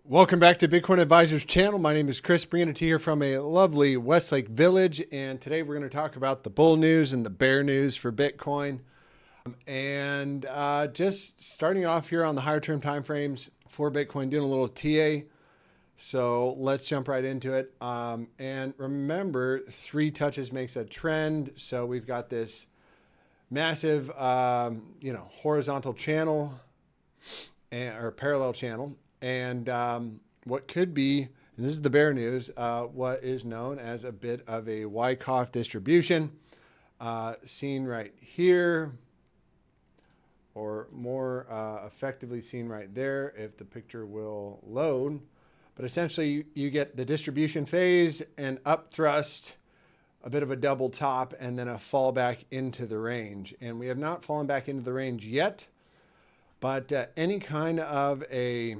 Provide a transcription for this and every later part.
Welcome back to Bitcoin Advisors channel. My name is Chris, bringing it to you here from a lovely Westlake Village. And today we're going to talk about the bull news and the bear news for Bitcoin. And just starting off here on the higher term time frames for Bitcoin, doing a little TA. So let's jump right into it. And remember, 3 touches makes a trend. So we've got this massive, horizontal channel or parallel channel. And what could be, and this is the bear news, what is known as a bit of a Wyckoff distribution, seen right here, or more effectively seen right there if the picture will load. But essentially, you get the distribution phase, and up thrust, a bit of a double top, and then a fall back into the range. And we have not fallen back into the range yet, but any kind of a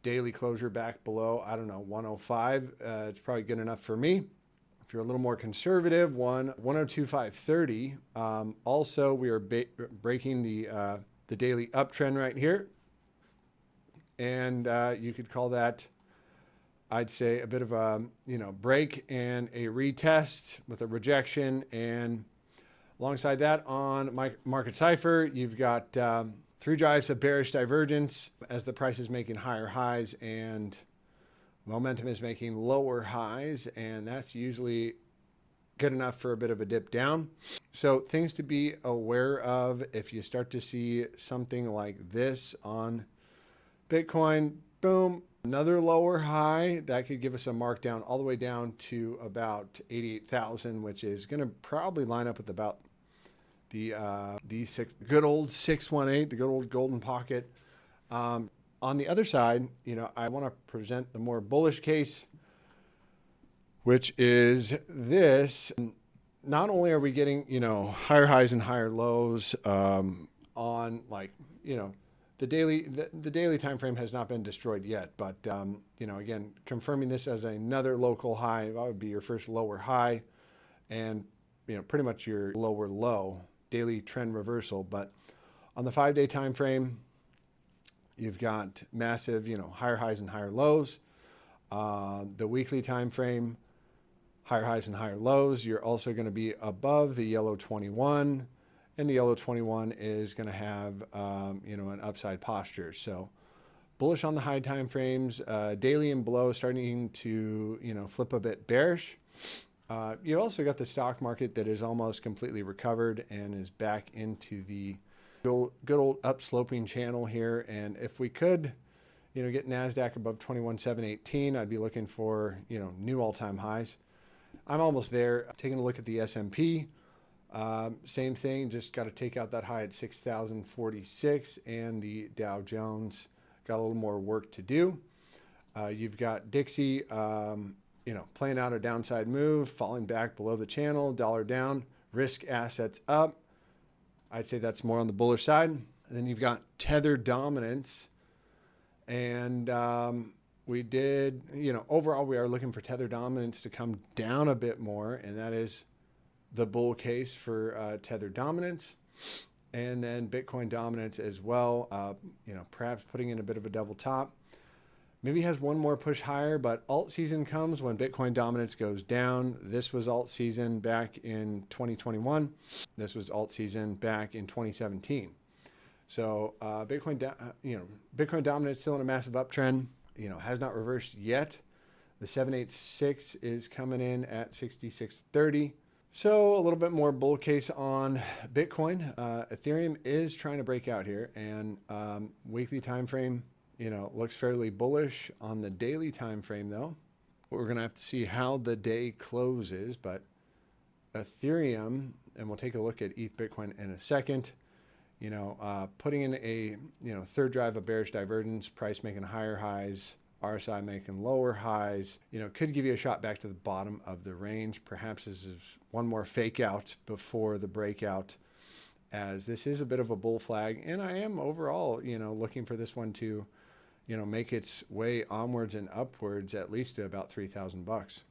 daily closure back below, 105, it's probably good enough for me. If you're a little more conservative, 102.530. Also, we are breaking the daily uptrend right here. And you could call that, I'd say, a bit of a, break and a retest with a rejection. And alongside that on Market Cipher, you've got 3 drives of bearish divergence as the price is making higher highs and momentum is making lower highs. And that's usually good enough for a bit of a dip down. So things to be aware of if you start to see something like this on Bitcoin, boom, another lower high, that could give us a markdown all the way down to about 88,000, which is going to probably line up with about the good old 618, the good old golden pocket. On the other side, I want to present the more bullish case, which is this. Not only are we getting, higher highs and higher lows on the daily time frame has not been destroyed yet, but again, confirming this as another local high, that would be your first lower high, and pretty much your lower low. Daily trend reversal. But on the 5-day time frame, you've got massive, higher highs and higher lows. The weekly time frame, higher highs and higher lows. You're also going to be above the yellow 21, and the yellow 21 is going to have an upside posture. So bullish on the high time frames, daily and below starting to flip a bit bearish. You also got the stock market that is almost completely recovered and is back into the good old upsloping channel here. And if we could, get NASDAQ above 21,718, I'd be looking for, new all-time highs. I'm almost there. Taking a look at the S&P, same thing, just got to take out that high at 6,046, and the Dow Jones got a little more work to do. You've got Dixie, playing out a downside move, falling back below the channel, dollar down, risk assets up. I'd say that's more on the bullish side. And then you've got tether dominance. And we did, overall, we are looking for tether dominance to come down a bit more. And that is the bull case for tether dominance. And then Bitcoin dominance as well, perhaps putting in a bit of a double top. Maybe has one more push higher, but alt season comes when Bitcoin dominance goes down. This was alt season back in 2021. This was alt season back in 2017. So Bitcoin dominance still in a massive uptrend. Has not reversed yet. The 786 is coming in at 6630. So a little bit more bull case on Bitcoin. Ethereum is trying to break out here, and weekly time frame, looks fairly bullish. On the daily time frame, though, we're going to have to see how the day closes. But Ethereum, and we'll take a look at ETH Bitcoin in a second, putting in a, third drive of bearish divergence, price making higher highs, RSI making lower highs, could give you a shot back to the bottom of the range. Perhaps this is one more fake out before the breakout, as this is a bit of a bull flag. And I am overall, looking for this one to, make its way onwards and upwards, at least to about $3,000.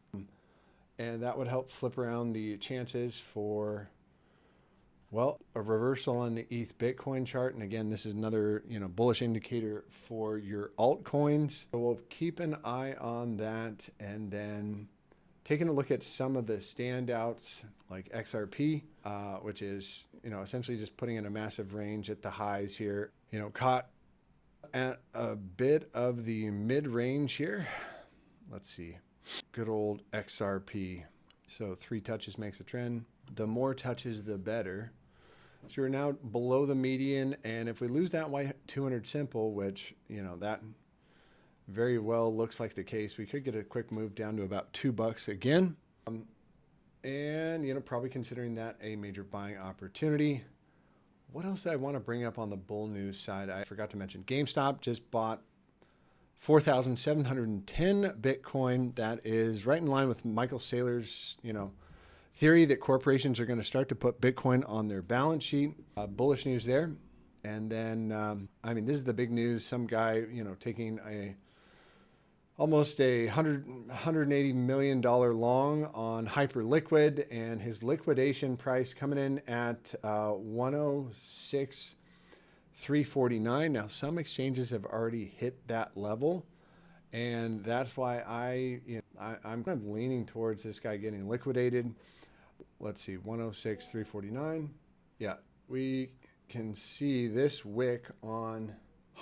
And that would help flip around the chances for Well, a reversal on the ETH Bitcoin chart. And again, this is another, bullish indicator for your altcoins. So we'll keep an eye on that. And then taking a look at some of the standouts like XRP, which is, essentially just putting in a massive range at the highs here, caught at a bit of the mid range here. Let's see, good old XRP. So 3 touches makes a trend. The more touches, the better. So we're now below the median. And if we lose that Y200 simple, which, that very well looks like the case, we could get a quick move down to about $2 again. And, probably considering that a major buying opportunity. What else did I want to bring up on the bull news side? I forgot to mention GameStop just bought 4,710 Bitcoin. That is right in line with Michael Saylor's, theory that corporations are going to start to put Bitcoin on their balance sheet. Bullish news there. And then, this is the big news. Some guy, taking almost $180 million long on Hyperliquid, and his liquidation price coming in at 106,349. Now, some exchanges have already hit that level, and that's why I'm kind of leaning towards this guy getting liquidated. Let's see, 106,349. Yeah, we can see this wick on.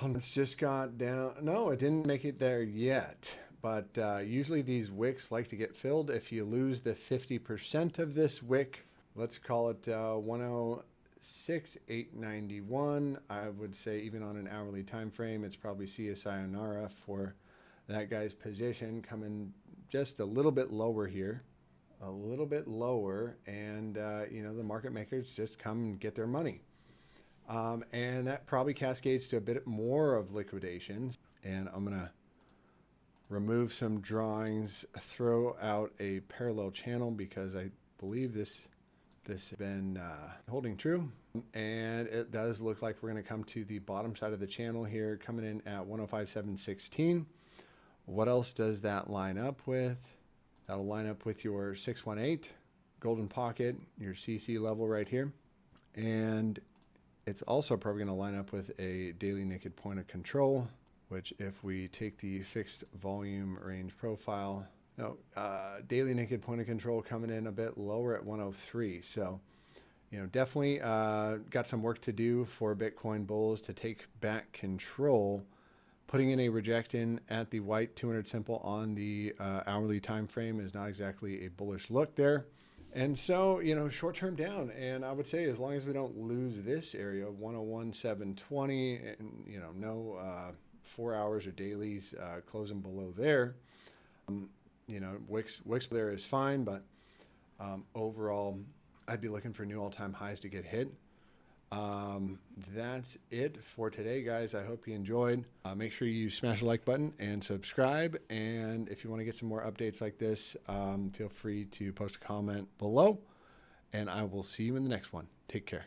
It's just got down. No, it didn't make it there yet. But usually these wicks like to get filled. If you lose the 50% of this wick, let's call it 106,891. I would say even on an hourly time frame, it's probably sayonara for that guy's position, coming just a little bit lower here. A little bit lower, and the market makers just come and get their money. And that probably cascades to a bit more of liquidations. And I'm going to remove some drawings, throw out a parallel channel because I believe this has been holding true. And it does look like we're going to come to the bottom side of the channel here, coming in at 105,716. What else does that line up with? That'll line up with your 618 golden pocket, your CC level right here. And it's also probably going to line up with a daily naked point of control, which if we take the fixed volume range profile, daily naked point of control coming in a bit lower at 103. So, definitely got some work to do for Bitcoin bulls to take back control. Putting in a reject in at the white 200 simple on the hourly time frame is not exactly a bullish look there. And so, short term down. And I would say as long as we don't lose this area, 101,720, and, no 4 hours or dailies closing below there, wicks there is fine. But overall, I'd be looking for new all-time highs to get hit. That's it for today, guys. I hope you enjoyed. Make sure you smash the like button and subscribe. And if you want to get some more updates like this, feel free to post a comment below, and I will see you in the next one. Take care.